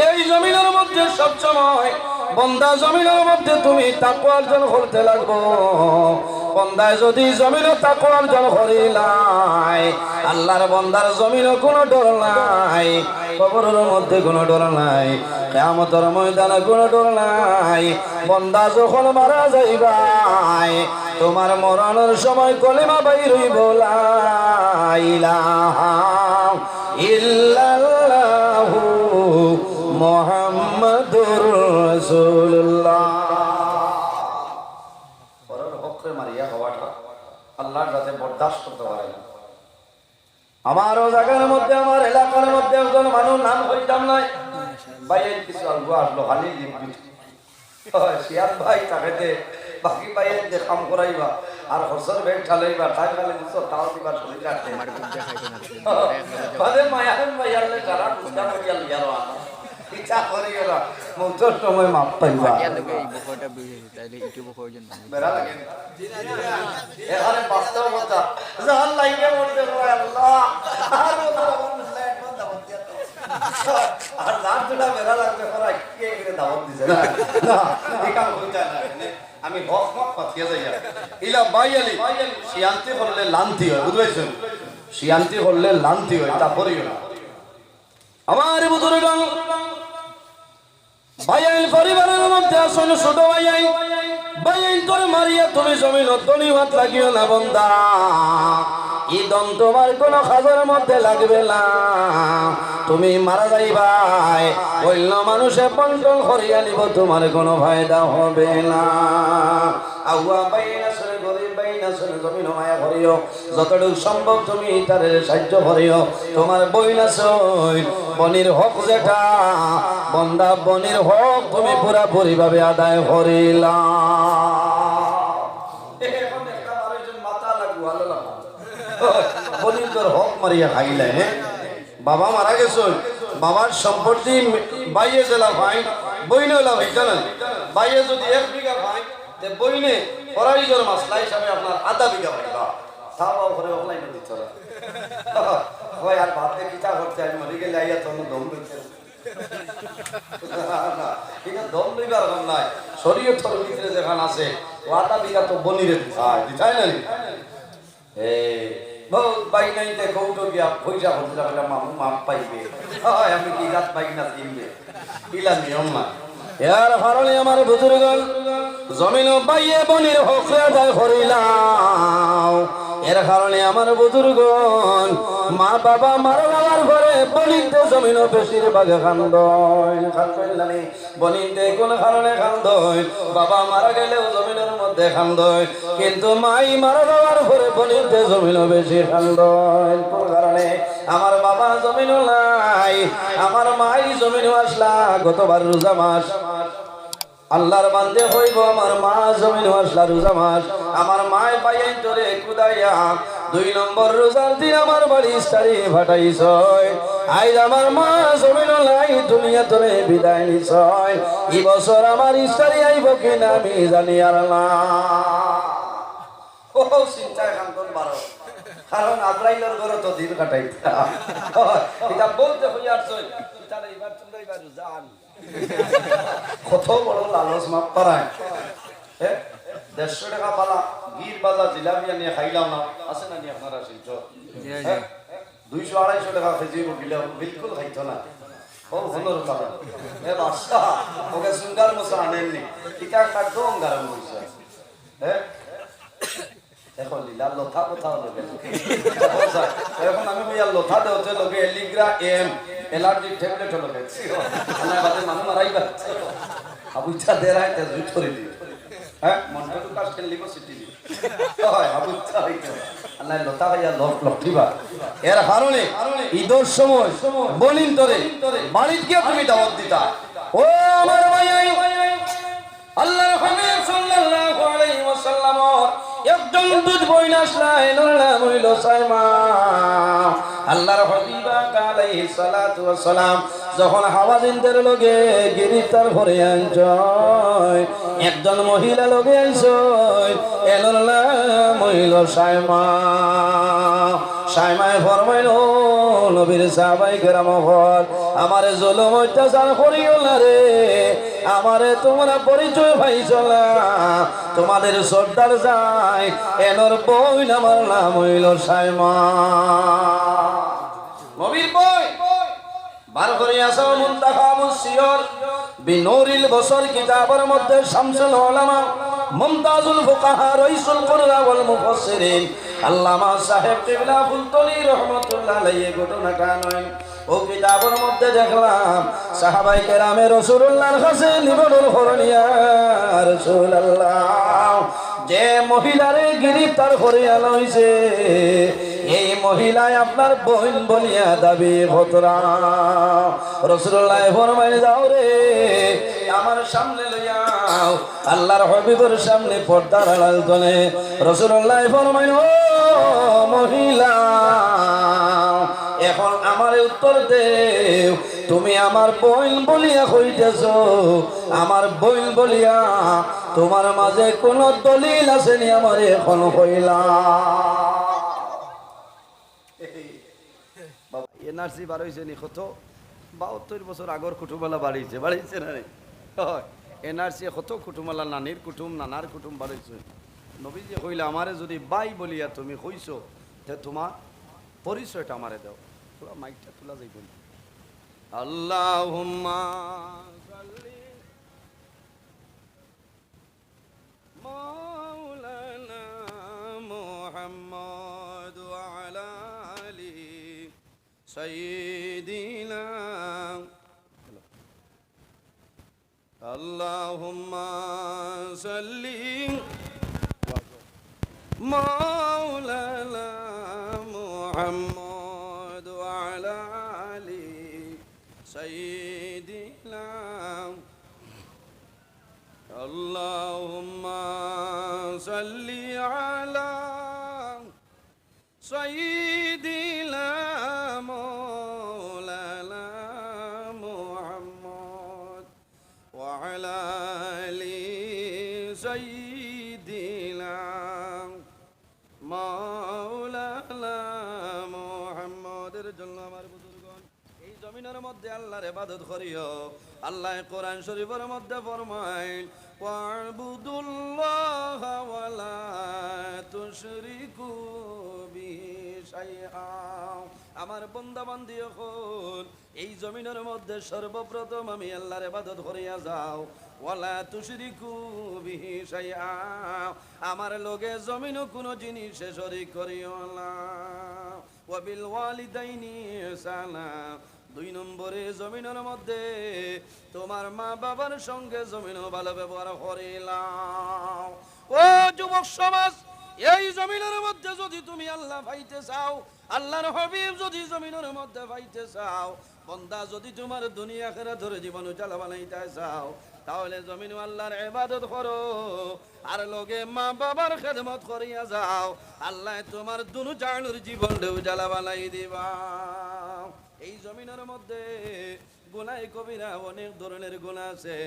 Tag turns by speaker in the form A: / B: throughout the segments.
A: এই জমিনের মধ্যে সবসময় বন্দা জমিনের মধ্যে তুমি তাকওয়া অর্জন করতে লাগবো। বন্দায় যদি জমিনে তাকওয়া অর্জন করিলাই, আল্লাহর বন্দার জমিনে কোনো ডর নাই, কবরের মধ্যে কোনো ডর নাই, কিয়ামতের ময়দানে কোনো ডর নাই। বন্দা যখন মারা যাইবাই, তোমার মরণের সময় কলিমা বাইর হইব, লা ইলাহা ইল্লাল্লাহু মুহাম্মাদুর রাসূলুল্লাহ। পরের হকরে মারিয়া হওয়াটা আল্লাহর কাছে বরদাস্ত করতে পারে না। আমারও জায়গার মধ্যে, আমার এলাকার মধ্যে একজন মানুষ, নাম হইতাম নাই, ভাইয়ের কিছু আলগু আসলো, খালি লিখবি শিয়াল ভাই তাকে বাকি ভাইয়ের যে কাম করাইবা আর হসর ব্যাগ ঢালাইবা, তাই খালি দিচ্ছ তাও দিবা শরীর রাখতে মায়ান ভাইয়ালে যারা বুঝা করিয়া লিয়ার ইচ্ছা করি গেলা মৌতর সময় মাপ পাইবা বেড়া লাগে এখানে বাস্তবতা জান লাইকে মরতে আল্লাহ আর রাত দুটা বেড়া লাগবে পরে কে করে দাওয়াত দিছে না না ঠিক আছে হইতা না। আমি হক হক পাঠিয়ে যাই ইলা বাইয়ালি শিয়ান্তি করলে লান্তি হয়, বুঝাইছেন? শিয়ান্তি করলে লান্তি হয়, তারপরেই না। আমার বুজুর্গগণ, ভাইয়াইল পরিবারের মধ্যে আসুন, ছোট ভাইয়াই ভাইয়াইল তোরে মারিয়া তুমি জমিন ধন্যবাদ লাগিও না বন্দা। এই দম তোমার কোনো খাজের মধ্যে লাগবে না। তুমি মারা যাইবাই, অন্য মানুষে বন্টন করিয়া নিব, তোমার কোনো ফায়দা হবে না। আউয়া বাইনা শুনে গরিব বাইনা শুনে জমিন মায়া করিও, যতটুকু সম্ভব তুমি তার সাহায্য করিও। তোমার বইনা সই বনির হক যেটা বন্দা, বনির হক তুমি পুরাপুরি ভাবে আদায় করিলা। বনির হক মারিয়া খাইলে, বাবা মারা গেছে, বাবার সম্পত্তি বাইয়ে জেলা ভাই বইনে হলা ভাই জানেন, বাইয়ে যদি 1 বিঘা ভাই বইনে পরাইজোর মাসলা হিসাবে আপনার আধা বিঘা ভাইবা তাও ঘরে অফলাইন দিচ্ছ ভাই। আর ভাবতে কিতা করতে আমি মরে গেলে আইয়া তখন দম লইতে এটা দম লইবার কারণ নাই। শরীয়তের ভিতরে যেখান আছে ও আধা বিঘা তো বনিরে দিতাই না বাই নাই কৌটো গিয়া পয়সা হতে যাবে মামু মাপ পাইবে, আমি কি রাত পাই না কিনবে ইলা নিয়ম না। এর কারণে আমার বুজুর্গগণ জমিন বাইয়ে বনির হক আদায় করিলাম। এর কারণে আমার বুজুর্গগণ মা বাবা মারা যাওয়ার ঘরে বনিতে জমিন বেশিরভাগ খান্দয়, বনিতে কোন কারণে খান্দয়, বাবা মারা গেলেও জমিনের মধ্যে খান্দয়, কিন্তু মাই মারা যাওয়ার ঘরে বনিতে জমিন বেশি খান্দয়। কোন কারণে? আমার বাবা জমিন নাই, আমার মাই জমিন আসলা গতবার রোজা মাস আল্লাহর বান্দে হইব, আমার মা জমিন আসলা রোজা মাস, আমার মায় পাইয়াই তোরে কুদাইয়া 2 নম্বর রোজার দিন আমার বাড়ি ইস্তারি ফাটাইছ। আজ আমার মা জমিন নাই, দুনিয়া তোরে বিদায় নিছ। এই বছর আমার ইস্তারি আইব কিনা আমি জানি আর না। ও চিন্তা কান্তন বারো, কারণ আজরাইলের ঘরে তো দিন কাটাইতা এটা বলতে হইয়াছ তাহলে এবার তোমরা এবার জান কত বড় লালচ মাপ পারায়। 150 টাকা পালা গির বাজার জিলাপিয়া নিয়ে খাইলাম না, আছে না নি আপনারা শিলচর? 200-250 টাকা কেজি বিলকুল খাইতো না। ও হলোর টাকা এ বাদশা ওকে সুন্দর মশা আনেননি, টিকা কাটতো অঙ্গারম হয়েছে। এখন লীলা লথা কোথাও লোকে এখন আমি ভাইয়া লথা দেওয়াতে লোকে এলিগ্রা এম এলার্জিক ট্যাবলেট হলো মানুষ মারাই পাচ্ছে আবুচ্ছা দেয় জুট করে দিই। হ্যাঁ মনটা তো কাজ খেললি সিটি দিই আবুচ্ছা হইতে আল্লাহ লতা ভাইয়া লঠিবা। এর কারণে ঈদের সময় বলিন তোরে বাড়িতে গিয়ে তুমি দাওয়াত দিতা। ও আমার ভাই আল্লাহর হাবিব সাল্লাল্লাহু আলাইহি ওয়াসাল্লাম একজন দুধ বইনা আসলেন, নাম হইল সাইমা। আল্লাহর হাবিব আলাইহিস সালাতু ওয়াস সালাম যখন হাওয়াজিনদের লগে গ্রেফতার করে আনছয়, একজন মহিলা লগে আইছয়, এর নাম হইল সাইমা। সাইমায় ফরমাইল নবীর সাহাবায়ে কেরাম হল আমারে জুলুম অত্যাচার করিও না রে আমারে তোমরা পরিচয় পাইছো না তোমাদের সর্দার যায় এনর বই আমার নাম হইল সাইমা নবীর বই বার করে আসো মুনতাখাবুস সিয়র বিনুরিল বসর কিতাবের মধ্যে শামসুল উলামা মুমতাজুল ফুকাহা রাইসুল কুররা ওয়াল মুফাসসিরিন আল্লামা সাহেব কিবলা ফুলতলি রাহমাতুল্লাহ আলাইহি ঘটনাটা নয় ও কিতাবের মধ্যে দেখলাম সাহাবায়ে কেরামে রাসূলুল্লাহর কাছে নিবেদন করলেন ইয়া রাসূলুল্লাহ যে মহিলারে গ্রেফতার করে আনা হইছে এই মহিলায় আপনার বোন বলিয়া দাবি হতরা রাসূলুল্লাহ ফরমাইলেন যাও রে আমার সামনে লইয়াও আল্লাহর হাবিবের সামনে পর্দার আড়াল তোলে রাসূলুল্লাহ ফরমাইলেন ও মহিলা এখন আমারে উত্তর দেও তুমি আমার বোন বলিয়া কইতেছো আমার বোন বলিয়া তোমার মাঝে কোন দলিল আছে নি আমারে এখন কইলা বাবা এনআরসি বার হইছে নি কত 72 বছর আগর কুটুমবালা বাড়িছে না রে এনআরসি কত কুটুমবালা নানির কুটুম নানার কুটুম বাড়িছে নবীজি কইলা আমারে যদি বাই বলিয়া তুমি কইছো তে তোমার পরিচয়টা আমারে দাও পুরো মাইকটা তোলা যাইব আল্লাহুম্মা সাল্লি মাওলানা মুহাম্মদ ওয়া আলা আলি সাইয়্যিদিনা আল্লাহুম্মা সাল্লি মাওলানা মুহাম্মদ ওয়া আলা আলি সাইয়্যিদিনা আল্লাহুম্মা সাল্লি আলা সাইয়্যিদিনা মাওলানা মুহাম্মদ ওয়া আলা আলি সাইয়্যিদিনা মাওলানা মুহাম্মদের জন্য আমার বুজুর্গণ এই জমিনের মধ্যে আল্লাহর ইবাদত করিও আল্লাহ কোরআন শরীফের মধ্যে ফরমায় ওয়া'বুদুল্লাহা ওয়া লা তুশরিকু বিহি শাইআ আমার বান্দা বান্দি হল এই জমিনের মধ্যে সর্বপ্রথম আমি আল্লাহর ইবাদত করিয়া যাও ওয়ালা তুশরিকু বিহি শাইআ আমার লগে জমিনও কোনো জিনিসে শরীক করিও না ওয়া বিল ওয়ালিদাইনি ইহসানা 2 নম্বরে জমিনের মধ্যে তোমার মা বাবার সঙ্গে জমিনও ভালো ব্যবহার করিলাম ও যুবক সমাজ এই জমিনের মধ্যে যদি তুমি আল্লাহ পাইতে চাও আল্লাহর হাবিব যদি জমিনের মধ্যে পাইতে চাও বান্দা যদি তোমার দুনিয়া আখিরাত ধরে জীবন উজালা বানাইতে চাও তাহলে জমিন আল্লাহর ইবাদত করো আর লগে মা বাবার খেদমত করিয়া যাও আল্লাহ তোমার দুনু জানুর জীবন উজালা বানাই দিবা এই জমিনের মধ্যে গুনাহ কবিরা অনেক ধরনের গুনাহ আছে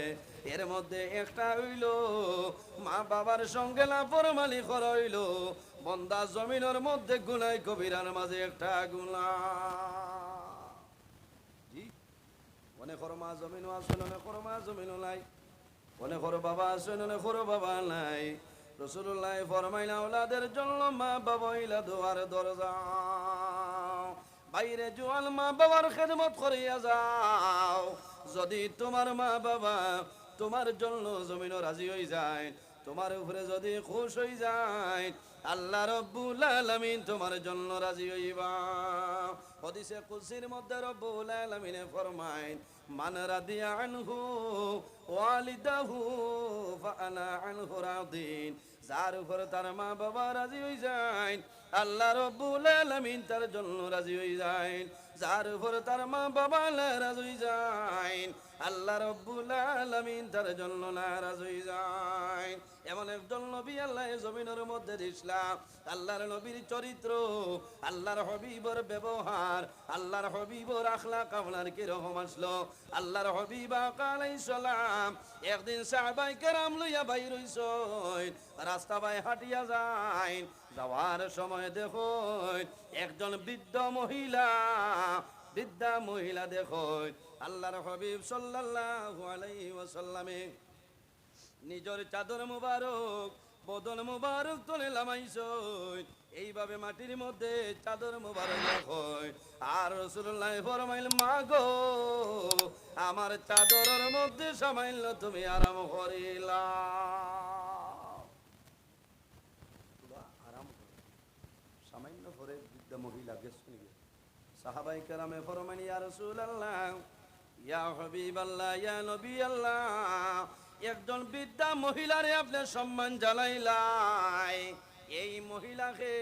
A: এর মধ্যে একটা হইল মা বাবার সঙ্গে লাপরমানি করা হইল বান্দা জমিনের মধ্যে গুনাহ কবিরার মাঝে একটা গুনাহ জি অনেক মা জমিন আছে অনেক মা জমিন নাই অনেক বাবা আছে অনেক বাবা নাই রাসূলুল্লাহ ফরমাইলেন আওলাদের জন্য মা বাবা হইলা দুয়ার দরজা বাইরে জোয়াল মা বাবার খেদমত করিয়া যাও যদি তোমার মা বাবা তোমার জন্য জমিনও রাজি হয়ে যায় তোমার উপরে যদি খুশ হয়ে যায় আল্লাহ রাব্বুল আলামিন তোমার জন্য রাজি হইবা হাদিসে কুদসির মধ্যে রাব্বুল আলামিন ফরমায় মান রাদিয়া আনহু ওয়ালিদাহু ফাআনা আনহু রাদিন যার উপর তার মা বাবা রাজি হয়ে যায় আল্লাহ রাব্বুল আলামিন তার জন্য রাজি হয়ে যায় যার উপর তার মা বাবা নারাজ হয়ে যায় আল্লাহ রাব্বুল আলামিন তার জন্য নারাজ হয়ে যায় এমন একজন নবী আল্লাহ জমিনের মধ্যে দিছিলাম আল্লাহর নবীর চরিত্র আল্লাহর হাবিবের ব্যবহার আল্লাহর হাবিবের আখলাক আপনার কি রকম আসলো আল্লাহর হাবিব আলাইহিস সালাম একদিন সাহাবায়ে কেরাম লইয়া বাইর হইছেন রাস্তা বাই হাঁটিয়া যায় যাওয়ার সময় দেখো একজন বৃদ্ধা মহিলা দেখো আল্লাহর হাবিব সাল্লাল্লাহু আলাইহি ওয়াসাল্লামে নিজের চাদর মুবারক বদন মুবারক তোলে লামাইছো এইভাবে মাটির মধ্যে চাদর মুবারক রাখো আর রাসূলুল্লাহ ফরমাইল মা গো আমার চাদরের মধ্যে সামাইল তুমি আরাম করিলা আরাম সামান্য করে বৃদ্ধ মহিলা গেছেন সাহাবায়ে কেরামে ফরমাইল ইয়া রাসূলুল্লাহ ইয়া হাবিবাল্লাহ ইয়া নবী আল্লাহ একজন বৃদ্ধা মহিলারে আপনি সম্মান জানাইলাই এই মহিলাকে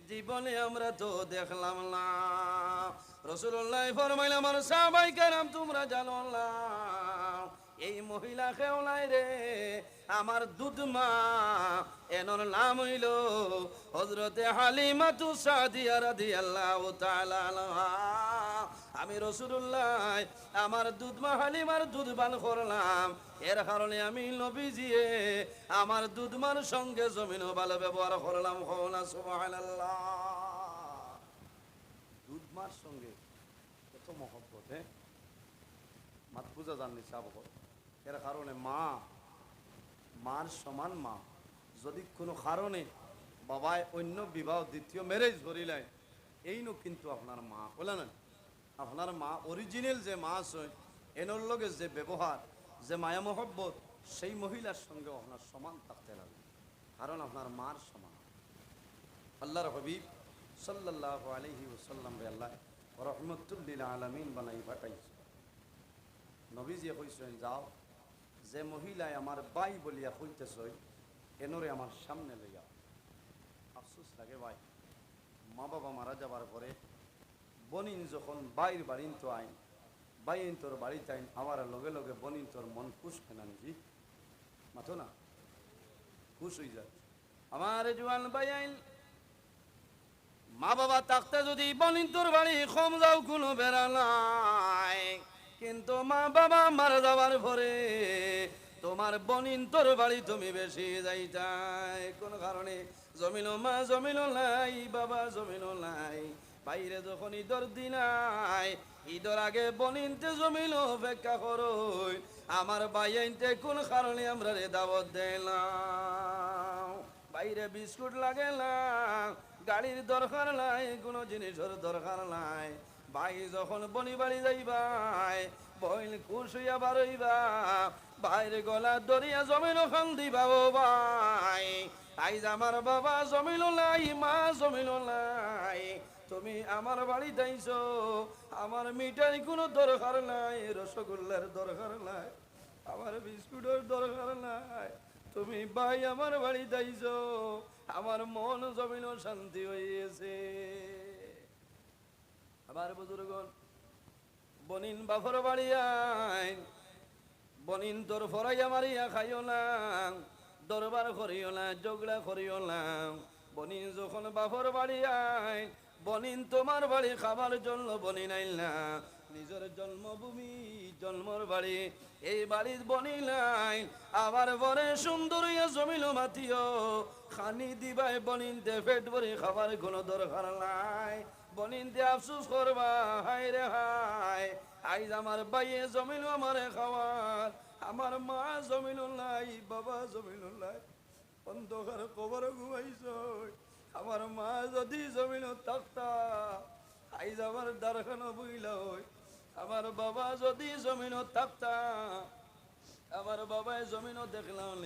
A: জীবনে আমরা তো দেখলাম না রাসূলুল্লাহ ফরমাইলেন আমার সাহাবায়ে কেরাম তোমরা জানো না এই মহিলাকে ওলাই রে আমার দুধমা এনর নাম হইল হযরতে হালিমাতু সাদিয়া রাদিয়াল্লাহু তাআলা আনহা আমি রাসূলুল্লাহ আমার দুধমা হালিমার দুধ পান করলাম এর কারণে আমি নবীজিয়ে আমার দুধমার সঙ্গে জমিনও ভালো ব্যবহার করলাম না সুবহানাল্লাহ দুধমার সঙ্গে কত মহব্বত মাত বুঝা জাননি সাবক এর কারণে মার সমান মা যদি কোনো কারণে বাবায় অন্য বিবাহ দ্বিতীয় ম্যারেজ করিলেন এইনো কিন্তু আপনার মা বলে না আপনার মা অরিজিনাল যে মা আছে এনর লগে যে ব্যবহার যে মায়া মহব্বত সেই মহিলার সঙ্গে আপনার সমান থাকতে লাগবে কারণ আপনার মার সমান আল্লাহর হাবিব সাল্লাল্লাহু আলাইহি ওয়াসাল্লাম রে আল্লাহ রহমাতুল লিল আলামিন বানাই পাঠাইছে নবীজি কইছেন যাও যে মহিলায় আমার বাই বলিয়া কইতেছ এনরে আমার সামনে লইয়া আফসোস লাগে ভাই মা বাবা মারা যাবার পরে বনিন যখন বাইর বাড়িন তো আইন বাইন তোর বাড়িতে আইন আমার লগে লগে বনিন তোর মন খুশ হয় না জি মাথো না খুশ হয়ে যায় আমার জোয়ান বাই আইন মা বাবা থাকতে যদি বনিন তোর বাড়ি কম যাও কোনো বেড়া নাই কিন্তু মা বাবা মারা যাবার পরে তোমার বনিন তোর বাড়ি তুমি বেশি যাইতাই কোন কারণে জমিন মা জমিন নাই বাবা জমিন নাই বাইরে যখন ঈদর দিন আয় ঈদর আগে বনিনতে জমিল অপেক্ষা করো আমার বাইনতে কোন কারণে আমরা রে দাওয়াত দিলাম বাইরে বিস্কুট লাগে না গাড়ির দরকার নাই কোনো জিনিসের দরকার নাই ভাই যখন বনি বাড়ি যাইবাই বইন খুশ হইয়া বারইবা বাইরে গলা দরিয়া জমিন খান দিবা ও ভাই আইজ আমার বাবা জমিল নাই মা জমিল নাই তুমি আমার বাড়ি যাইছো আমার মিঠাই কোনো দরকার নাই রসগোল্লার দরকার নাই আমার বিস্কুটের দরকার নাই তুমি ভাই আমার বাড়ি যাইছো আমার মন জমিন শান্তি হইছে আমার বুজুর্গন বনিন বাফর বাড়ি আইন বনিন তোর ফরাইয়া মারিয়া খাইও না দরবার করিও না ঝগড়া করিও না বনিন যখন বাফর বাড়ি আইন বনিন তোমার বাড়ি খাবার জন্য বনিন আইল না নিজের জন্মভূমি জন্মর বাড়ি এই বাড়ির বনি নাই আবার বরে সুন্দর জমিল মাতিও খানি দিবাই বনিন দে পেট ভরে খাবার কোনো দরকার নাই বনিন দে আফসোস করবা হায় রে হায় আইজ আমার বাইয়ে জমিল আমারে খাওয়ার আমার মা জমিল নাই বাবা জমিল নাই অন্ধকার কবর ঘুমাইছ আমার মা যদি জমিন থাকতা আইজ আমার দারখানো বইল আমার বাবা যদি জমিন থাকতা আমার বাবাই জমিন দেখলাম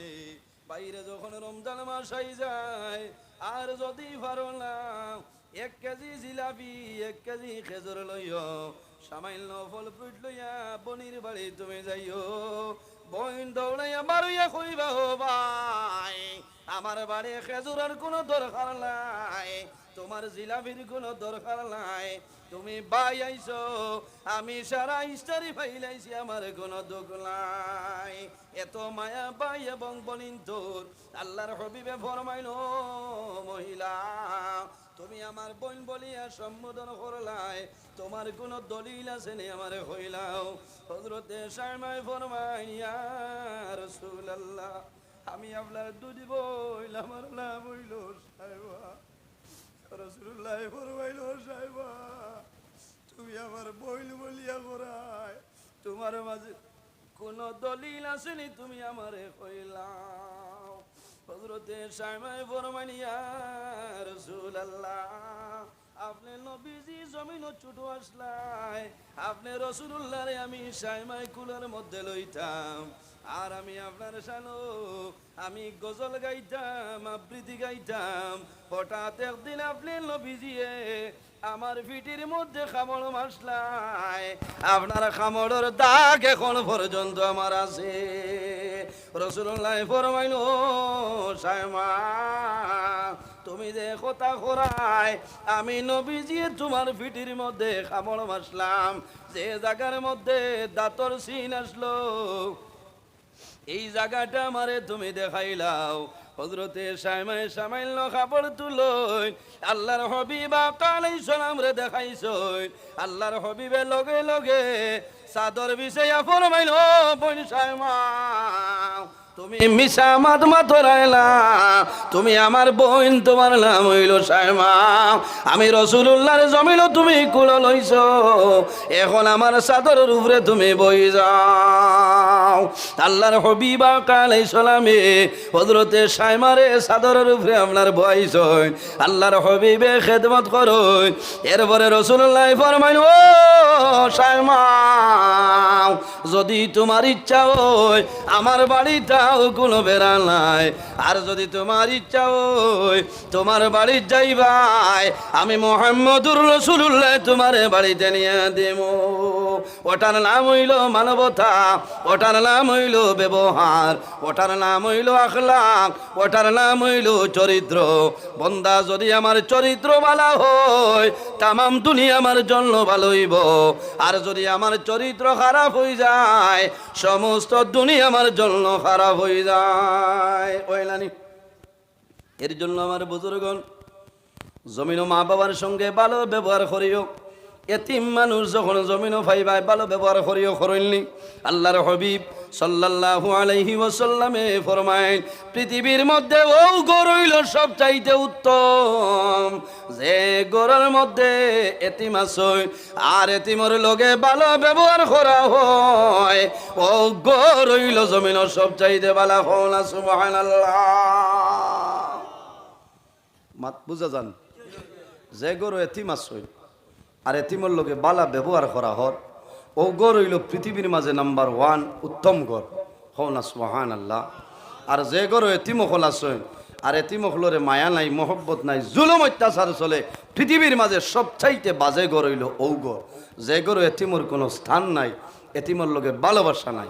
A: বাইরে যখন রমজান মাস আই যায় আর যদি পারো না 1 কেজি জিলাপি 1 কেজি খেজুর লইও সামান্য ফল ফ্রুট লইয়া বনির বাড়ি তুমি যাইও বইন দৌড়াইয়া মারুইয়া কইবা হো ভাই আমার বাড়ি খেজুরের কোনো দরকার নাই তোমার জিলাপির কোনো দরকার নাই তুমি বাই আইছো আমি সারা ইস্তারি ফাইলাইছি আমার কোনো দুঃখ নাই এত মায়া বাই এবং বনিন তোর আল্লাহর হবিবে ফরমাইলো মহিলা তুমি আমার বোন বলিয়া সম্বোধন করলাই তোমার কোন দলিল আছে নি আমারে হইলাও হযরতে শাইমায়ে ফরমায় ইয়া রাসূলুল্লাহ আমি আপনার দুধ বইল আমার নাম হইল সাহেবা রাসূলুল্লাহ ফরমাইল সাহেবা তুমি আমার বইল বলিয়া করায় তোমার মাঝে কোন দলিল আসেনি তুমি আমারে কইলাও হযরতে সাহেবায়ে ফরমাইল ইয়া রাসূলুল্লাহ আপনি নবীজি জমিন ছোট আসলাই আপনি রাসূলুল্লাহরে আমি সাহেবায়ে কুলের মধ্যে লইতাম আর আমি আপনার শানো আমি গজল গাইতাম আবৃত্তি গাইতাম হঠাৎ একদিন আপনি নবীজিয়ে আমার পিঠির মধ্যে খামড় মাসলাই আপনার খামড়ের দাগ এখন পর্যন্ত আমার আছে রাসূলুল্লাহ ফরমাইল সায়মা তুমি যে কথা করাই আমি নবীজি তোমার পিঠির মধ্যে খামড় মাসলাম যে জায়গার মধ্যে দাঁতর সিন আসলো এই জায়গাটা আমারে তুমি দেখাইলাও হযরতে সাইমায়ে সামাইল খাবার তুলই আল্লাহর হাবিব আলাইহিস সালাম রে দেখাইছই আল্লাহর হাবিবে লগে লগে চাদর বিছাইয়া ফরমাইল বোন সাইমা তুমি মিশা মাত মাতরাইলা তুমি আমার বোন তোমার নাম হইল সাইমা আমি রাসূলুল্লাহর জমিল তুমি কুল লইছো এখন আমার চাদরের উপরে তুমি বই যাও আল্লাহর হাবিব আলাইহিস সালামে হযরতে সাইমারে চাদরের উপরে আপনার বইছই আল্লাহর হাবিবে খেদমত করই এরপরে রাসূলুল্লাহ ফরমাইল ও সাইমা যদি তোমার ইচ্ছা হয় আমার বাড়িটাও কোনো বেড়া নাই আর যদি তোমার ইচ্ছা হয় তোমার বাড়ি যাইবাই আমি মুহাম্মদুর রাসূলুল্লাহ তোমার বাড়িতে নিয়ে দেব ওটার নাম হইল মানবতা ওটার নাম হইল ব্যবহার ওটার নাম হইল আখলাক ওটার নাম হইল চরিত্র বন্দা যদি আমার চরিত্র ভালো হয় তামাম দুনিয়া আমার জন্য ভালো হইব আর যদি আমার চরিত্র খারাপ হয়ে যায় সমস্ত দুনিয়া আমার জন্য খারাপ হয়ে যায় ওইলানি এর জন্য আমার বুজুর্গণ জমিন মা বাবার সঙ্গে ভালো ব্যবহার করিও এতিম মানুষ যখন জমিন পাইবাই ভালো ব্যবহার করিও করইনি আল্লাহর হাবিব সাল্লাল্লাহু আলাইহি ওয়াসাল্লামে ফরমায় পৃথিবীর মধ্যে ও গরু হইল সবচাইতে উত্তম যে গরুর মধ্যে এতিম আছে আর এতিমের লগে ভালো ব্যবহার করা হয় ও গরু হইল জমিনের সবচাইতে ভালো হল সুবহানাল্লাহ মাত বুঝা যান যে গরু এতিম আছে আর এতিমের লগে ভালো ব্যবহার করা হয় ও গড় হইল পৃথিবীর মাঝে নাম্বার 1 উত্তম গড় হও না সুবহানাল্লাহ আর যে গড় এতিম হল আছে আর এতিম হলরে মায়া নাই মহব্বত নাই জুলুম অত্যাচার চলে পৃথিবীর মাঝে সবচাইতে বাজে গড় হইল ও গড় যে গড় এতিমর কোনো স্থান নাই এতিমের লগে ভালোবাসা নাই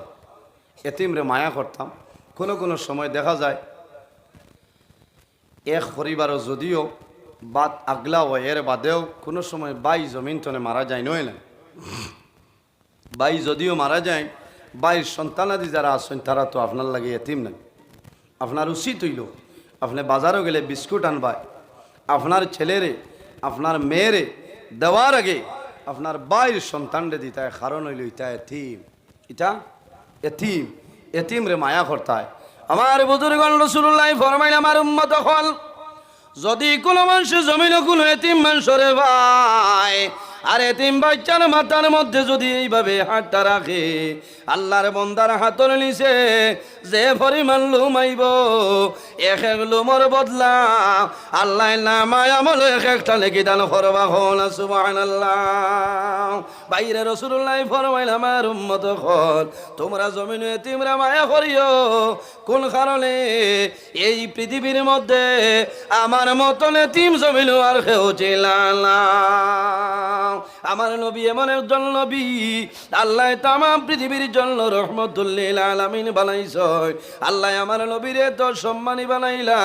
A: এতিমরে মায়া করতাম কোনো সময় দেখা যায় এক পরিবারও যদিও বাদ আগলা হয় এর বাদেও কোনো সময় বাই জমিন টনে মারা যায় নয় না বাই যদিও মারা যায় বাইর সন্তানাদি যারা আছেন তারা তো আপনার লাগে এতিম নাই আপনার উচিত হইল আপনি বাজারও গেলে বিস্কুট আনবাই আপনার ছেলেরে আপনার মেয়েরে দেওয়ার আগে আপনার বাইর সন্তানরে দিতায় কারণ হইল ইটা এতিম এটা এতিম এতিম রে মায়া করতায় আমার বুজুর্গণ রাসূলুল্লাহ ফরমাইল আমার উম্মত হল যদি কোনো মানুষ জমিন কোনো এতিম মানুষরে ভাই আর এতিম বাচ্চার মাথার মধ্যে যদি এইভাবে হাতটা রাখে আল্লাহর বন্দার হাতর নিচে যে পরিমাণ লুম আইব এক এক লুমর বদলা আল্লাহ নামায় আমল এক একটা লেখি দান করবা হল সুবহানাল্লাহ বাইরে রাসূলুল্লাহ ফরমাইল আমার উম্মত হল তোমরা জমিন এতিমরা মায়া করিও কোন কারণে এই পৃথিবীর মধ্যে আমার মতন এতিম জমিন আর কেউ ছিল না আমার নবী এমন একজন নবী আল্লাহ তামাম পৃথিবীর জন্য রহমতুল লিল আলামিন বানাইছেন আল্লাহ আমার নবীরে তো সম্মানী বানাইলা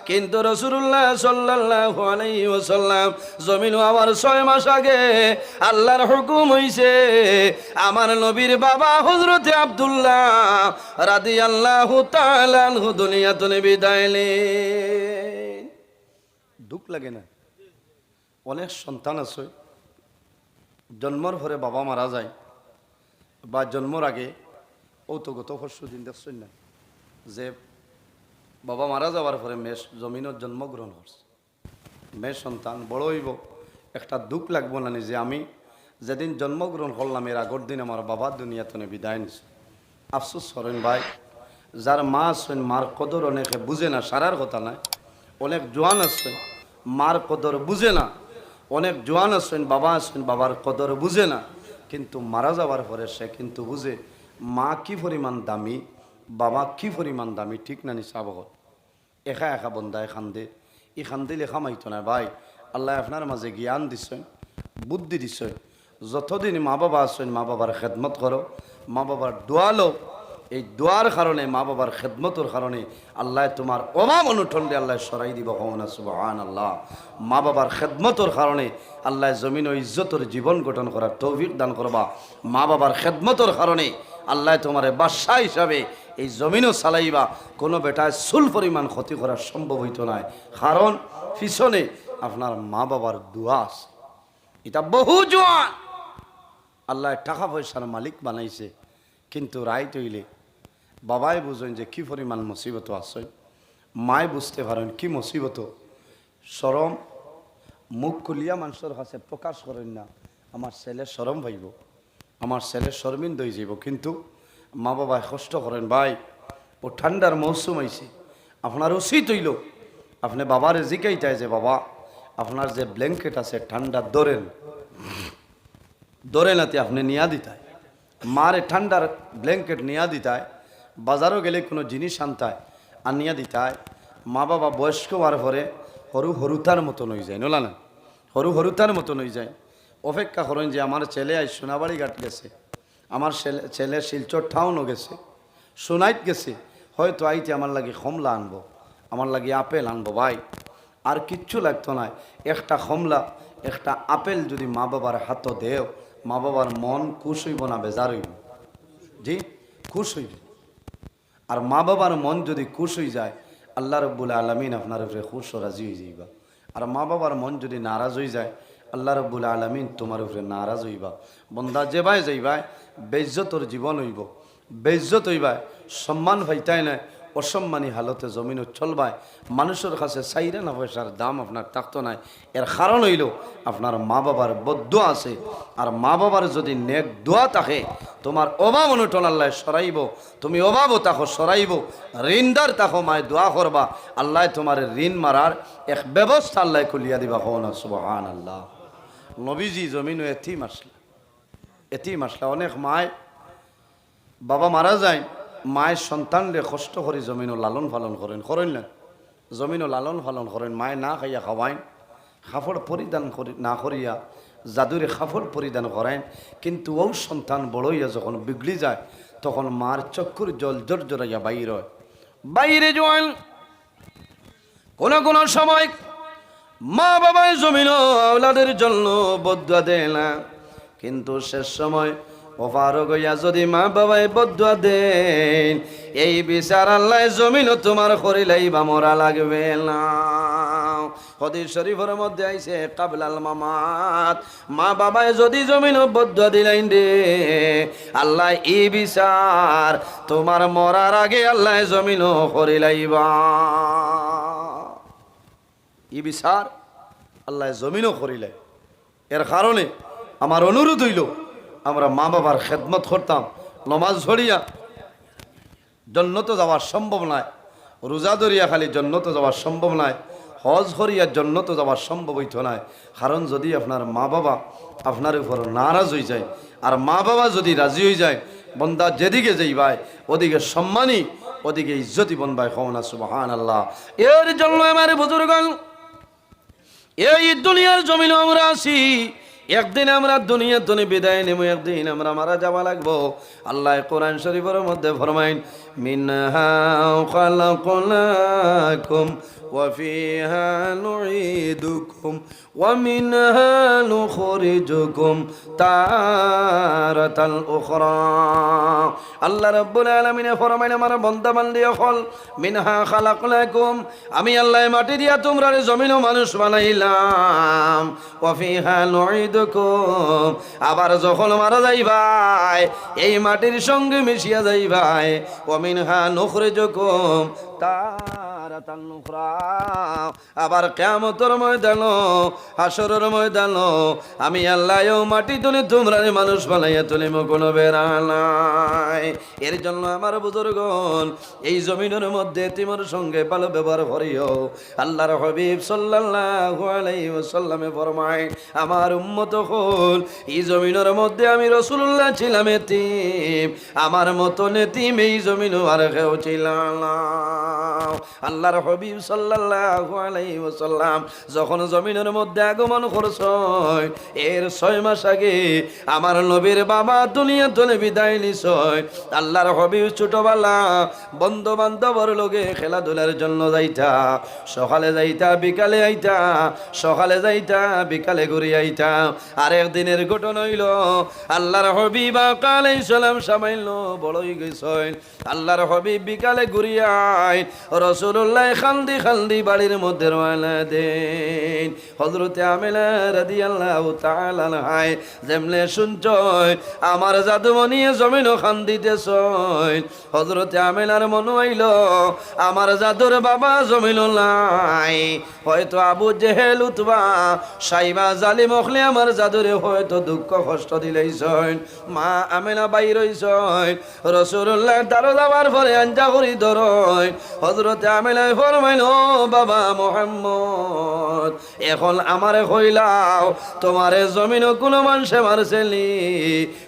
A: কিন্তু রাসূলুল্লাহ সাল্লাল্লাহু আলাইহি ওয়াসাল্লাম জমিন আমার 6 মাস আগে আল্লাহর হুকুম হইছে আমার নবীর বাবা হযরতে আব্দুল্লাহ রাদিয়াল্লাহু তাআলা আনহু দুনিয়াতে বিদায় নিলেন দুঃখ লাগে না অনেক সন্তান আছে জন্মর পরে বাবা মারা যায় বা জন্মর আগে ও তো গত পরশু দিন দেখছেন না যে বাবা মারা যাওয়ার পরে মেয়ে জমিনের জন্মগ্রহণ করছে। মেয়ে সন্তান বড় হইব, একটা দুঃখ লাগবো না যে আমি যেদিন জন্মগ্রহণ করলাম এর আগের দিন আমার বাবা দুনিয়াতে বিদায় নিছে। আফসোস করেন ভাই, যার মা আছেন মার কদর অনেকে বুঝে না, সারার কথা নাই। অনেক জোয়ান আছেন মার কদর বুঝে না, অনেক জোয়ান আছেন বাবা আছেন বাবার কদর বুঝে না, কিন্তু মারা যাওয়ার পরে সে কিন্তু বুঝে মা কি পরিমাণ দামি, বাবা কি পরিমাণ দামি। ঠিক না নিসাবহ একা একা বন্দায় খান্দে, ই খান্দিলে খামাইতো না ভাই। আল্লাহ আপনার মাঝে জ্ঞান দিছেন, বুদ্ধি দিছেন, যতদিন মা বাবা আছেন মা বাবার খেদমত করো, মা বাবার দোয়া লো। এই দোয়ার কারণে মা বাবার খেদমতের কারণে আল্লাহ তোমার অভাব অনুঠন্ডে আল্লাহ সরাই দিব। কওনা সুবহানাল্লাহ। মা বাবার খেদমতের কারণে আল্লাহ জমিন ও ইজ্জতের জীবন গঠন করার তৌফিক দান করবা। মা বাবার খেদমতের কারণে আল্লাহ তোমার বাদশাহ হিসাবে এই জমিনও চালাইবা। কোনো বেটায় চুল পরিমাণ ক্ষতি করা সম্ভব হইতো না, কারণ পিছনে আপনার মা বাবার দোয়া আছে। এটা বহু জোয়ান আল্লাহ টাকা পয়সার মালিক বানাইছে, কিন্তু রাইট হইলে বাবাই বুঝেন যে কি পরিমাণ মুসিবত আছে, মায় বুঝতে পারেন কি মুসিবত। শরম মুখ খুলিয়া মানুষের কাছে প্রকাশ করেন না, আমার ছেলে শরম পাইব, আমার ছেলে শর্মিন্দ হয়ে যাব, কিন্তু মা বাবায় কষ্ট করেন ভাই। ও ঠান্ডার মৌসুম আইছে, আপনার উচিত হইল আপনি বাবারে জিকাইটায় যে বাবা আপনার যে ব্ল্যাঙ্কেট আছে ঠান্ডা দরে নাতে আপনি নিয়া দিতায়, মারে ঠান্ডার ব্ল্যাঙ্কেট নিয়া দিতায়, বাজারও গেলে কোনো জিনিস আনতায় আর নিয়া দিতায়। মা বাবা বয়স্ক হওয়ার পরে হরু হরুতার মতন হয়ে যায়, নোলা না হরু হরুতার মতন হয়ে যায়। অপেক্ষা করেন যে আমার ছেলে আজ সোনাবাড়ি ঘাট গেছে, আমার ছেলে শিলচর টাউনও গেছে, সোনাইত গেছে, হয়তো আইতে আমার লাগে কমলা আনবো, আমার লাগে আপেল আনবো। ভাই আর কিচ্ছু লাগতো না, একটা কমলা একটা আপেল যদি মা বাবার হাত দেও, মা বাবার মন খুশ হইব না বেজার হইব? জি খুশ হইব। আর মা বাবার মন যদি খুশ হয়ে যায় আল্লাহ রব্বুল আলমিন আপনার উপরে খুশ ও রাজি হয়ে যাইবা। আর মা বাবার মন যদি নারাজ হয়ে যায় আল্লাহ রব্বুল আলমিন তোমার উপরে নারাজ হইবা। বন্দা যে ভাই যাইবাই বেইজ্জতর জীবন হইব, বেইজ্জত হইবাই, সম্মান পাইতাই না, অসম্মানী হালতে জমিনও চলবায়, মানুষের কাছে চাইরা না পয়সার দাম আপনার থাকতো নাই। এর কারণ হইল আপনার মা বাবার বদদোয়া আছে, আর মা বাবার যদি নেক দোয়া থাকে তোমার অভাব অনুটন আল্লাহ সরাইব, তুমি অভাবও তাকো সরাইব, ঋণদার তাকো মায় দোয়া করবা, আল্লাহ তোমার ঋণ মারার এক ব্যবস্থা আল্লাহ খুলিয়া দিবা। কওনা সুবহানাল্লাহ। নবীজি জমিনও এতিম আসলা অনেক মায় বাবা মারা যায়, মায়ের সন্তানরে কষ্ট করে জমিনও লালন পালন করেন না, জমিনও লালন পালন করেন, মায় না খাইয়া খাওয়াইন, কাপড় পরিধান না করিয়া জাদুরে কাপড় পরিধান করেন, কিন্তু ও সন্তান বড় হইয়া যখন বিগড়ি যায় তখন মার চক্ষুর জল জোর জোরাইয়া বাইরে জোয়ান। কোন সময় মা বাবায় জমিন আওলাদের জন্য বদুয়া দেয় না, কিন্তু শেষ সময় ওপারক হইয়া যদি মা বাবায় বদুয়া দেন এই বিচার আল্লাহ জমিন তোমার করিলাই বা মরা লাগবে না। হাদিস শরীফের মধ্যে আইছে কাবলাল মামাত, মা বাবায় যদি জমিন বদুয়া দিলেন রে আল্লাহ এই বিচার তোমার মরার আগে আল্লাহ জমিন করিলাইবা। এই বিচার আল্লাহ জমিনও করিলাই। এর কারণে আমার অনুরোধ হইল আমরা মা বাবার খেদমত করতাম, নমাজ ধরিয়া জন্নত যাওয়া সম্ভব নয়, রোজা ধরিয়া খালি জন্নত যাওয়া সম্ভব নয়, হজ করিয়া জন্নত যাওয়া সম্ভব হইত নয়। কারণ যদি আপনার মা বাবা আপনার উপর নারাজ হয়ে যায় আর মা বাবা যদি রাজি হয়ে যায়, বন্দা যেদিকে যাইবাই ওদিকে সম্মানী ওদিকে ইজ্জতি বনবাই। কওনা সুবহানাল্লাহ। এর জন্য আমার বুজুর্গণ এই দুনিয়ার জমিনে আমরা আছি, একদিন আমরা দুনিয়া দুনি বিদায় নেব, একদিন আমরা মারা যাওয়া লাগবো। আল্লাহ কোরআন শরীফের মধ্যে ফরমাইন মিনহা খালাকনাকুম ওয়া ফিহা নুঈদুকুম ওয়া মিনহা নুখরিজুকুম তারাতাল উখরা। আল্লাহ রাব্বুল আলামিন ফরমাইন আমার বান্দা বান্দি হল মিনহা খালাকনাকুম, আমি আল্লাহ মাটি দিয়া তোমরা জমিন মানুষ বানাইলাম, ওয়া ফিহা নুঈদুকুম, আবার যখন মারা যাইবাই এই মাটির সঙ্গে মিশিয়া যাইবাই, ওয়া মিনহা নুখরিজুকুম তারাতান উখরা আবার কিয়ামতের ময়দান হাসরের ময়দান আমি আল্লাহও মাটি তুলি তোমরা মানুষ বানাইয়া তুলিম কোনো বেড়া নাই এর জন্য আমার বুজুর্গণ এই জমিনের মধ্যে তিমর সঙ্গে ভালো ব্যবহার করিও আল্লাহর হাবিব সাল্লাল্লাহু আলাইহি ওয়াসাল্লামে ফরমায় আমার উম্মত হল এই জমিনের মধ্যে আমি রাসূলুল্লাহ ছিলাম এতিম আমার মতো এতিম এই জমিন আর কেউ ছিল না আল্লাহর হাবিব সাল্লাল্লাহু আলাইহি ওয়াসাল্লাম যখন জমিনের মধ্যে আগমন করছেন এর 6 মাস আগে আমার নবীর বাবা দুনিয়া থেকে বিদায় নিছেন আল্লাহর হাবিব ছোটবেলা বন্ধু বান্ধবর লগে খেলাধুলার জন্য যাইতা সকালে যাইতা বিকালে আইতা সকালে যাইতা বিকালে ঘুরে আইতা আর একদিনের ঘটনা হইল আল্লাহর হাবিব আলাইহিস সালাম সামাইল বড়ই গেছেন আল্লাহর হাবিব বিকালে ঘুরিয়াই রাসূলুল্লাহ খালদি খালদি বাড়ির মধ্যে রওনা দেন হযরতে আমেনা রাদিয়াল্লাহু তাআলা আনহা যেমনে শুনছয় আমার জাদুমণি জমিন খান্দিতেছয় হযরতে আমেনার মনে হইল আমার জাদুর বাবা জমিন নাই হয়তো আবু জেহেল উতবা সাইবা জালিম হলে আমার জাদুরে হয়তো দুঃখ কষ্ট দিলেইছয় মা আমেনা বাইর হইছয় রাসূলুল্লাহ দারো যাবার পরে আঞ্জা করি ধরয় হযরতে আমেনা ফরমাইল ও বাবা মুহাম্মদ এখন আমারে কইলাও তোমারে জমিন কোন মানুষে মারছেনি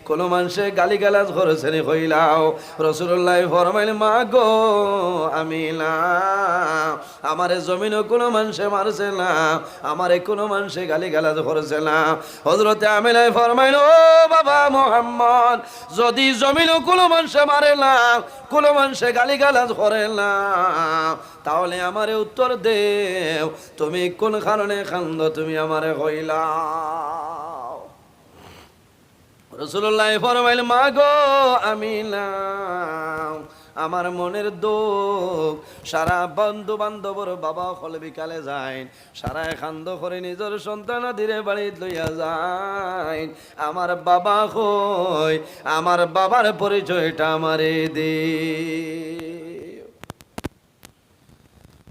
A: কোন মানুষে গালিগালাজ করেছেনি কইলাও রাসূলুল্লাহ ফরমাইল মা গো আমিনা আমারে জমিন কোন মানুষে মারছে না আমারে কোন মানুষে গালিগালাজ করেছে না হযরতে আমিনা ফরমাইল ও বাবা মুহাম্মদ যদি জমিন কোন মানুষে মারে না কোন মানুষে গালিগালাজ করে না তাহলে আমারে উত্তর দেও তুমি কোন কারণে কান্দ তুমি আমারে কইলাও রাসূলুল্লাহ ফরমাইল মা গো আমিনা আমার মনের দুঃখ সারা বন্ধু বান্ধবর বাবা হল বিকালে যায় সারা খান্দ করে নিজের সন্তান ধীরে বাড়ি লইয়া যায় আমার বাবা কই আমার বাবার পরিচয়টা আমারে দে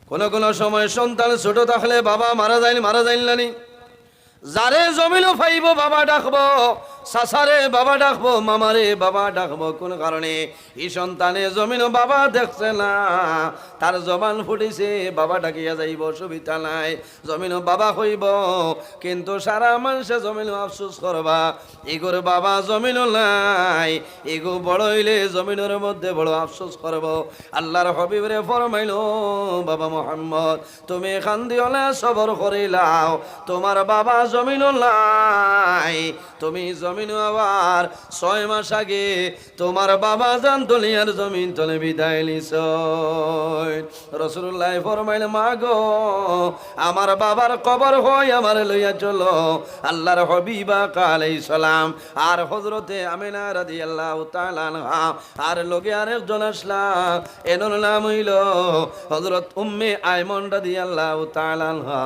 A: কোন কোন সময় সন্তান ছোট থাকলে বাবা মারা যাইলানি যারে জমিল ফাইব বাবা ডাকবো সাসারে বাবা ডাকবো মামারে বাবা ডাকবো কোন কারণে এই সন্তানে জমিন বাবা দেখছে না তার জবান ফুটিছে বাবা ডাকিয়া যাইব সুবিধা নাই জমিন বাবা হইব কিন্তু সারা মানুষে জমিন আফসোস করবা এগোর বাবা জমিন নাই এগো বড় হইলে জমিনের মধ্যে বড় আফসোস করব আল্লাহর হাবিবরে ফরমাইল বাবা মুহাম্মদ তুমি খান্দিওলা সবর করিলাও তোমার বাবা জমিন নাই তুমি জমিন আবার 6 মাস আগে তোমার বাবা জান দুনিয়ার জমিন তলে বিদায় নিছয় রাসূলুল্লাহ ফরমাইল মা গো আমার বাবার কবর হয় আমার লইয়া চলো আল্লাহর হাবিব আলাইহিস সালাম আর হযরতে আমিনা রাদিয়াল্লাহু তাআলা আনহা আর লগে আরেকজন আসলা এনর নাম হইল হযরত উম্মে আয়মন রাদিয়াল্লাহু তাআলা আনহা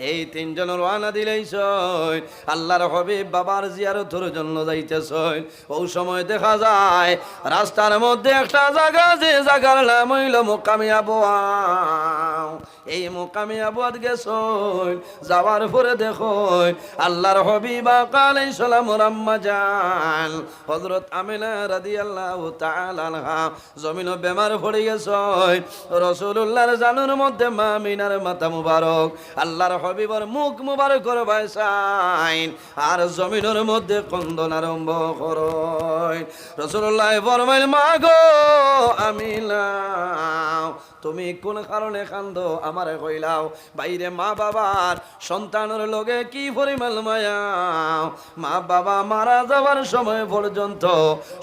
A: এই তিনজন রওনা দিলেইছয় আল্লাহর হাবিব বাবার জিয়ারতের জন্য যাইতেছয় ওই সময় দেখা যায় রাস্তার মধ্যে একটা জায়গা যে জায়গার নাম হইল মুকামে আবওয়া এই মুকামে আবওয়াত গেছয় যাওয়ার পরে দেখো আল্লাহর হাবিব আলাইহিস সালাম আম্মা জান হযরত আমিনা রাদিয়াল্লাহু তাআলা আনহা জমিন বেমার পড়ে গেছয় রাসূলুল্লাহর জানুর মধ্যে মা আমিনার মাথা মুবারক আল্লাহর হাবিবের মুখ মুবারক করবাইছাইন আর জমিনের মধ্যে কন্দন আরম্ভ করয় রাসূলুল্লাহ ফরমাইল মা গো আমিনা তুমি কোন কারণে কান্দো আমারে কইলাও বাইরে মা বাবার সন্তানের লগে কি পরিমাণ মায়া মা বাবা মারা যাওয়ার সময় পর্যন্ত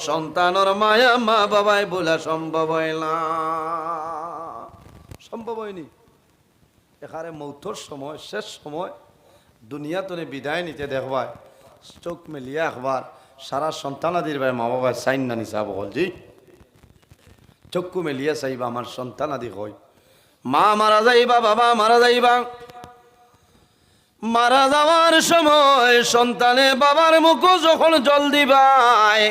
A: সন্তানের মায়া মা বাবাই বলা সম্ভব হয় না সম্ভব হয়নি এখানে মৌতর সময় শেষ সময় দুনিয়া তনে বিদায় নিতে দেখবায় চোখ মেলিয়া একবার সারা সন্তানাদির ভাই মা বাবা সাইন না নিসা বল জি চক্ষু মেলিয়া চাইবা আমার সন্তানাদি হয় মা মারা যাইবা বাবা মারা যাইবা মারা যাওয়ার সময় সন্তানে বাবার মুখ যখন জল দিবাই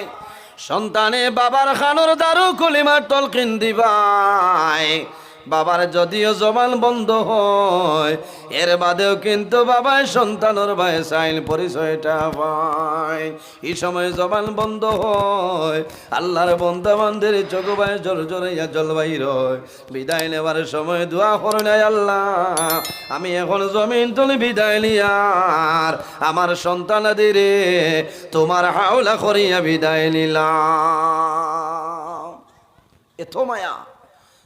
A: সন্তানে বাবার খানোর দারু কলিমার তলকিন দিবাই বাবার যদিও জবান বন্ধ হয় এর বাদেও কিন্তু বাবায় সন্তানের ভাই চাইল পরিচয়টা পায়। এই সময় জবান বন্ধ হয় আল্লাহর বন্ধা বান্ধের চোখ ভাই জল জড়াইয়া জল বাইর হয়। বিদায় নেবার সময় দোয়া করে নাই, আল্লাহ আমি এখন জমিন তুলে বিদায় নিয়ার আমার সন্তানাদের তোমার হাওলা করিয়া বিদায় নিলাম। এত মায়া।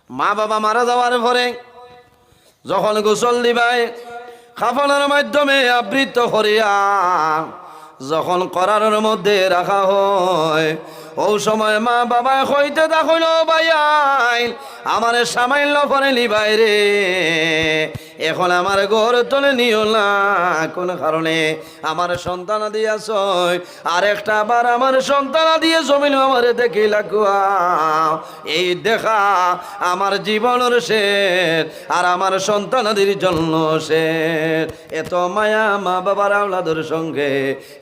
A: মা বাবা মারা যাওয়ার পরে যখন গোসল দিবাই কাফনের মাধ্যমে আবৃত করিয়া যখন করারের মধ্যে রাখা হয় ও সময় মা বাবা হইতে দেখল ভাইয়াই আমার সামান্য পরে নিবাই রে, এখন আমার ঘর তোলে নিও না কোন কারণে আমার সন্তান দিয়াছ আর একটা আবার আমার সন্তান দিয়ে জমিন আমার দেখি লাগুয়া এই দেখা আমার জীবনের শেষ আর আমার সন্তানাদের জন্য শেষ। এত মায়া মা বাবার আওলাদের সঙ্গে।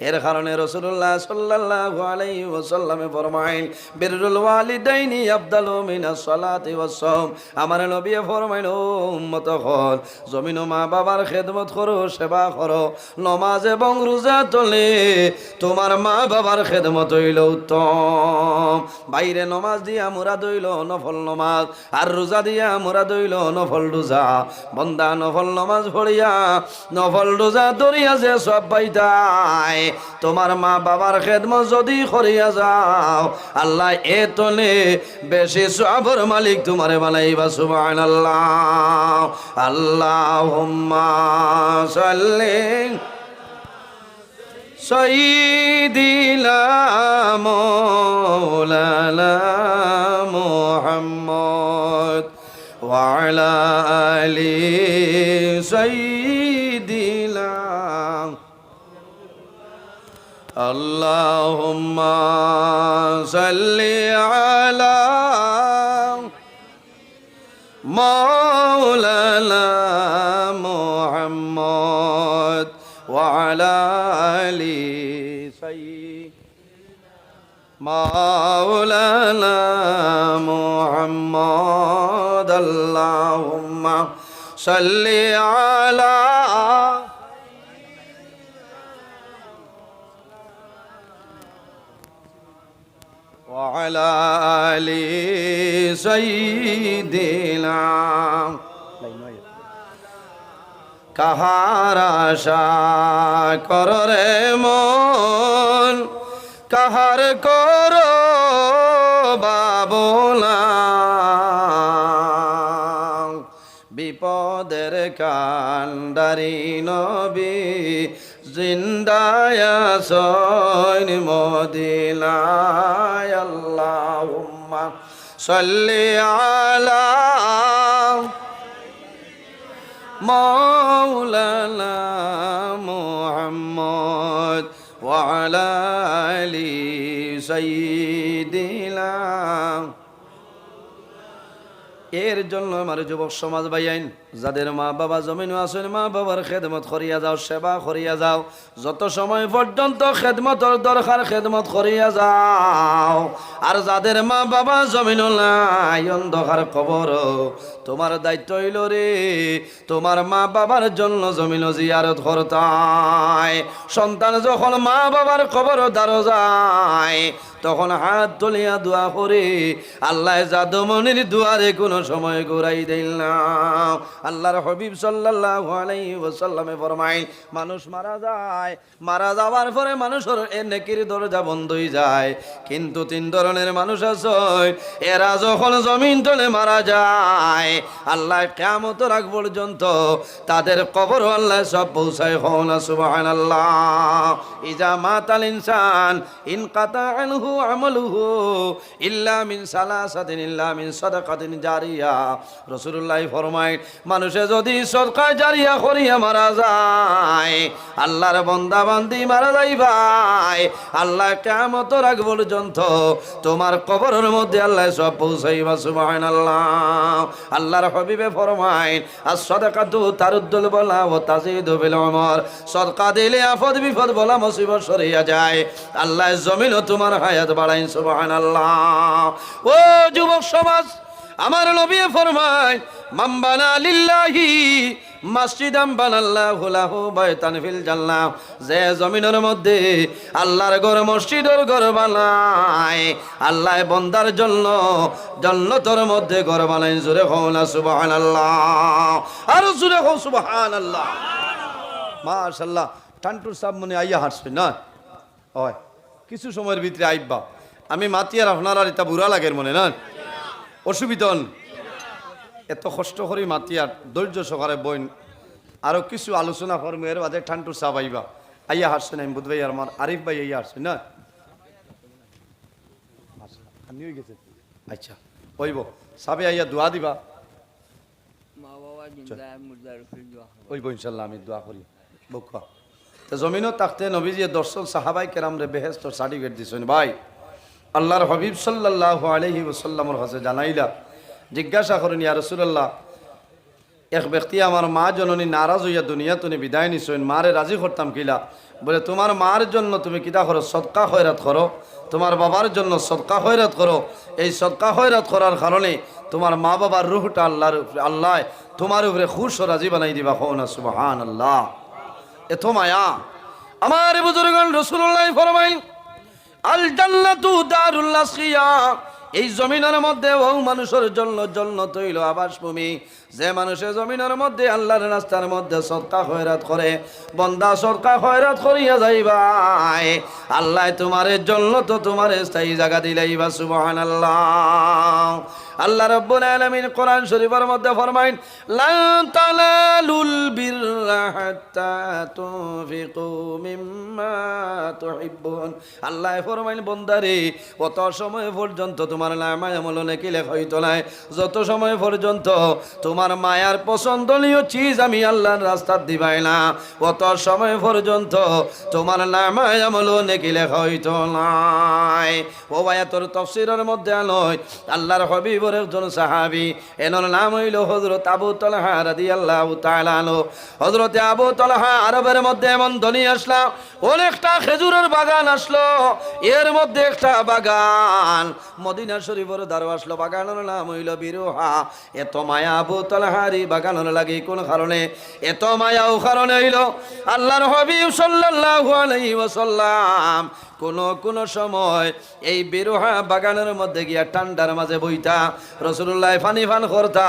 A: এর কারণে রাসূলুল্লাহ সাল্লাল্লাহু আলাইহি ওয়াসাল্লামে ফরমাইন বিররুল ওয়ালিদাইনি আফদালু মিনাস সালাতি ওয়াস সাওম। আমার নবী ফরমাইল উম্মত হল জমিন মা বাবার খেদমত করো, সেবা করো, নমাজ এবং রোজা তোলে তোমার মা বাবার খেদমত হইল উত্তম। বাইরে নমাজ দিয়া মুরাদ হইল নফল নমাজ আর রোজা দিয়া মুরাদ হইল নফল রোজা। বন্দা নফল নমাজ পড়িয়া নফল রোজা ধরিয়া যে সব পাইতায় তোমার মা বাবার খেদমত যদি করিয়া যাও আল্লাহ এ তোলে বেশি সওয়াবের মালিক তোমারে বানাইবা। সুবহানাল্লাহ। আল্লাহুম্মা সাল্লি সাইয়্যিদিনা মাওলানা মুহাম্মদ ওয়া আলা আলি সাইয়্যিদিনা। আল্লাহুম্মা সাল্লি আলা মাওলানা মুহাম্মদ ওয়া আলা আলি সাইয়্যিদিনা মাওলানা মুহাম্মদ। আল্লাহুম্মা সাল্লি আলা وعلى آل سيدنا। কাহার আশা করো রে মন, কাহার করো বাবনা, বিপদের কান্ডারি নবী জিন্দায় আছেন মদিনায়। আল্লাহুম্মা সাল্লি আলা মাওলানা মুহাম্মদ ওয়া আলা আলি সাইয়্যিদিনা। এর জন্য আমার যুবক সমাজ ভাইয়াইন যাদের মা বাবা জমিন আছেন মা বাবার খেদমত করিয়া যাও, সেবা করিয়া যাও, যত সময় পর্যন্ত খেদমতর দরকার খেদমত করিয়া যাও। আর যাদের মা বাবা জমিন নাই অন্ধকার কবর তোমার দায়িত্ব হইল রে তোমার মা বাবার জন্য জমিন জিয়ারত করতাই। সন্তান যখন মা বাবার কবর দ্বারো যায় তখন হাত তুলিয়া দোয়া করে আল্লাহ জাদুমনির দুয়ারে কোনো সময় ঘুরাই দিল না। আল্লাহর হাবিব সাল্লাল্লাহু আলাইহি ওয়াসাল্লামে ফরমাইন মানুষ মারা যায়, মারা যাওয়ার পরে মানুষের এ নেকির দরজা বন্ধ হয়ে যায়, কিন্তু তিন ধরনের মানুষ আছে এরা যখন জমিন তলে মারা যায় আল্লাহ কিয়ামতের আগ পর্যন্ত তাদের কবর আল্লাহ সব পৌঁছায়। হওনা সুবহানাল্লাহ। ইজা মাতাল ইনসান ইনকাতা আনহু আমালুহু ইল্লা মিন সালাসাতিন ইল্লা মিন সাদাকাতিন জারিয়া। রাসূলুল্লাহ ফরমায় মানুষে যদি সদকা জারিয়া করিয়া মারা যায় আল্লাহর বান্দা বান্দি মারা যায় ভাই আল্লাহ কিয়ামতের আগ পর্যন্ত তোমার কবরের মধ্যে আল্লাহ সব পৌঁছাইবা। সুবহানাল্লাহ। আল্লাহর হাবিবে ফরমায় as-সাদাকাতু তারুদ্দুল বালা ওয়া তাজিদু বিল উমর। সদকা দিলে আফত বিপদ বলা মুসিবত সরিয়া যায়, আল্লাহ জমিনও তোমার হায়াত বাড়াইন। সুবহানাল্লাহ। ও যুবক সমাজ আমার নবী ফরমায় মান বানা লিল্লাহি মসজিদাম বানাল্লাহু লাহু বাইতান ফিল জান্নাহ, যে জমিনের মধ্যে আল্লাহর ঘর মসজিদের ঘর বানায়, আল্লাহ বান্দার জন্য জান্নাতের মধ্যে ঘর বানায়। জোরে হও না সুবহানাল্লাহ, আর জোরে হও সুবহানাল্লাহ। মাশাআল্লাহ। টান্টুর সাহেব মনে আইয়া হাসছে না হয় কিছু সময়ের ভিতরে আইবা। আমি মাতিয়ার আপনারা এটা বুড়া লাগের মনে না অসুবিধা এত কষ্ট করি মাতিয়ার ধৈর্য সহকারে বইন আরো কিছু আলোচনা করবো এর বাদে ঠান্টুর সাহেব আইবা। আইয়া হাসছে না বুধ ভাই আর আমার আরিফ ভাই আইয়া হাসছে না। আচ্ছা ওইব সাবে আইয়া দোয়া দিবা ওইব ইনশাল্লাহ আমি দোয়া করি বকুয়া। তো জমিনও তাকতে নবীজি দর্শন সাহাবাই কেরাম রে বেহেশতর সার্টিফিকেট দিছেন। ভাই আল্লাহর হাবিব সাল্লাল্লাহু আলাইহি ওয়াসাল্লামের কাছে জানাইলা, জিজ্ঞাসা করেন ইয়া রাসূলুল্লাহ, এক ব্যক্তি আমার মা জননী নারাজ হইয়া দুনিয়া তুমি বিদায় নিছেন, মারে রাজি করতাম কিলা? বলে তোমার মার জন্য তুমি কিতা করো? সদকা খয়রাত করো। তোমার বাবার জন্য সদকা খয়রাত করো। এই সদকা খয়রাত করার কারণে তোমার মা বাবার রূহটা আল্লাহ তোমার উপরে খুশ ও রাজি বানাই দিবা। হো না সুবহানাল্লাহ। এত মায়া আমার বুজুর্গগণ। রাসূলুল্লাহ ফরমাইল আল জান্নাতু দারুল আসকিয়া, এই জমিনের মধ্যে ও মানুষের জন্য জান্নাত হইল আবাসভূমি। যে মানুষের জমিনের মধ্যে আল্লাহর রাস্তার মধ্যে সদকা খয়রাত করে, বান্দা সদকা খয়রাত করিয়া যাইবাই, আল্লাহ তোমারে জান্নাত তোমারে স্থায়ী জায়গা দিলাইবা। সুবহানাল্লাহ। আল্লাহ রাব্বুল আলামিন কোরআন শরীফের মধ্যে ফরমাইন লান তানালুল বিররা হাত্তা তুনফিকু মিম্মা তুহিব্বুন। আল্লাহ ফরমাইন বান্দারে কত সময় পর্যন্ত তোমার নামায় আমল নেকি লেখা হইতো না, যত সময় পর্যন্ত তোমার মায়ার পছন্দনীয় চিজ আমি আল্লাহর রাস্তায় দিবাই না, কত সময় পর্যন্ত তোমার নামায় আমল নেকি লেখা হইতো না। ও আয়াতের তাফসীরের মধ্যে আলোয় আল্লাহর হাবিব একজন সাহাবী, এনার নাম হইল হযরত আবু তালহা রাদিয়াল্লাহু তাআলা আনহু। হযরত আবু তালহা আরবের মধ্যে এমন ধনী আসলো, অনেকটা খেজুরের বাগান আসলো, এর মধ্যে একটা বাগান মদিনা শরীফের দ্বারে আসলো, বাগানের নাম হইল বিরুহা। এত মায়া আবু তালহার এই বাগানের লাগে কোন কারণে? এত মায়া ও কারণে হইল আল্লাহর হাবিব সাল্লাল্লাহু আলাইহি ওয়াসাল্লাম কোন সময় এই বিরুহা বাগানের মধ্যে গিয়া ঠান্ডার মাঝে বইতা রাসূলুল্লাহ পানি পান করতা।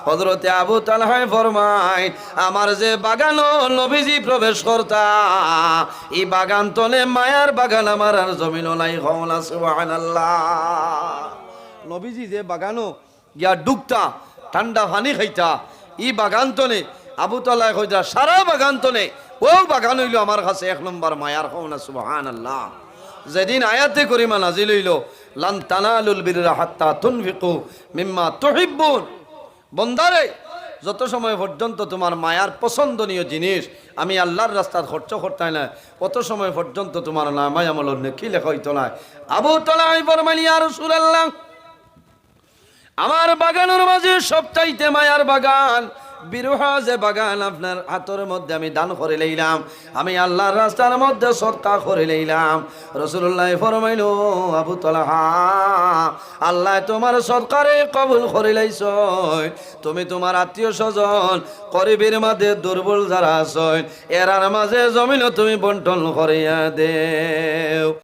A: হযরতে আবু তালহা ফরমায় আমার যে বাগানও নবীজি প্রবেশ করতা, এই বাগান তলে মায়ার বাগান আমার আর জমিনও নাই। হওলা সুবহানাল্লাহ। নবীজি যে বাগানও গিয়া ডুবতা ঠান্ডা পানি খাইতা, এই বাগান তলে আবু তালহা কইতা সারা বাগান তলে ও বাগান হইল আমার কাছে এক নম্বর মায়ার। হওলা সুবহানাল্লাহ। যেদিন আয়াতে করিমা নাজিল হইল লান তানালুল বিররা হাত্তা তুনফিকু মিম্মা তুহিব্বুন, বন্দারে যত সময় পর্যন্ত তোমার মায়ার পছন্দনীয় জিনিস আমি আল্লাহর রাস্তায় খরচ করতে না, কত সময় পর্যন্ত তোমার নামায় আমল নেকি লেখা হইতো না। আবু তালহা ফরমাইল ইয়া রাসূলুল্লাহ, আমার বাগানের মাঝে সবচাইতে মায়ার বাগান বিরুহা যে বাগান আপনার হাতের মধ্যে আমি দান করে লইলাম, আমি আল্লাহর রাস্তার মধ্যে সদকা করে লইলাম। রাসূলুল্লাহ ফরমাইল আবু তালহা আল্লাহ তোমার সদকারে কবুল করে লাইছ, তুমি তোমার আত্মীয় স্বজন করিবের মাঝে দুর্বল যারা আছেন এরার মাঝে জমিন তুমি বন্টন করিয়া দেও।